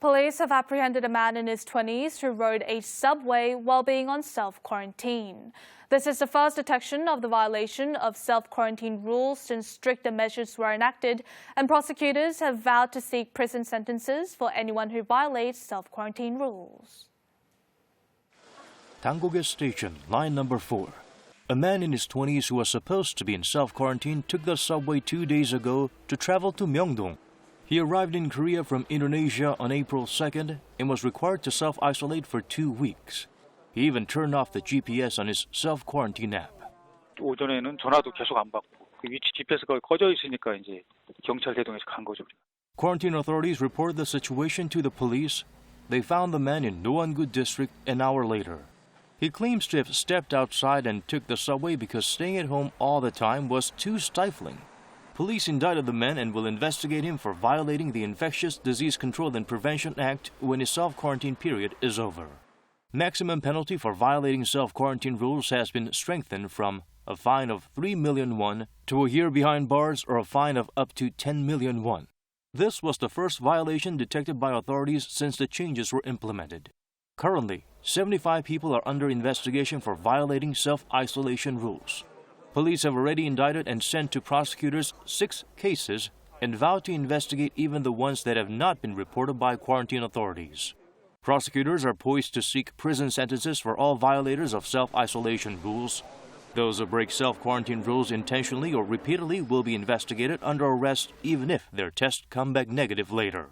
Police have apprehended a man in his 20s who rode a subway while being on self-quarantine. This is the first detection of the violation of self-quarantine rules since stricter measures were enacted, and prosecutors have vowed to seek prison sentences for anyone who violates self-quarantine rules. Dangoge Station, line number 4. A man in his 20s who was supposed to be in self-quarantine took the subway 2 days ago to travel to Myeongdong. He arrived in Korea from Indonesia on April 2nd and was required to self-isolate for 2 weeks. He even turned off the GPS on his self-quarantine app. 오전에는 전화도 계속 안 받고 그 위치 GPS가 꺼져 있으니까 이제 경찰 대동에서 간 거죠. Quarantine authorities report the situation to the police. They found the man in Noan-gu district an hour later. He claims to have stepped outside and took the subway because staying at home all the time was too stifling. Police indicted the man and will investigate him for violating the Infectious Disease Control and Prevention Act when his self-quarantine period is over. Maximum penalty for violating self-quarantine rules has been strengthened from a fine of 3 million won to a year behind bars or a fine of up to 10 million won. This was the first violation detected by authorities since the changes were implemented. Currently, 75 people are under investigation for violating self-isolation rules. Police have already indicted and sent to prosecutors 6 cases and vowed to investigate even the ones that have not been reported by quarantine authorities. Prosecutors are poised to seek prison sentences for all violators of self-isolation rules. Those who break self-quarantine rules intentionally or repeatedly will be investigated under arrest even if their tests come back negative later.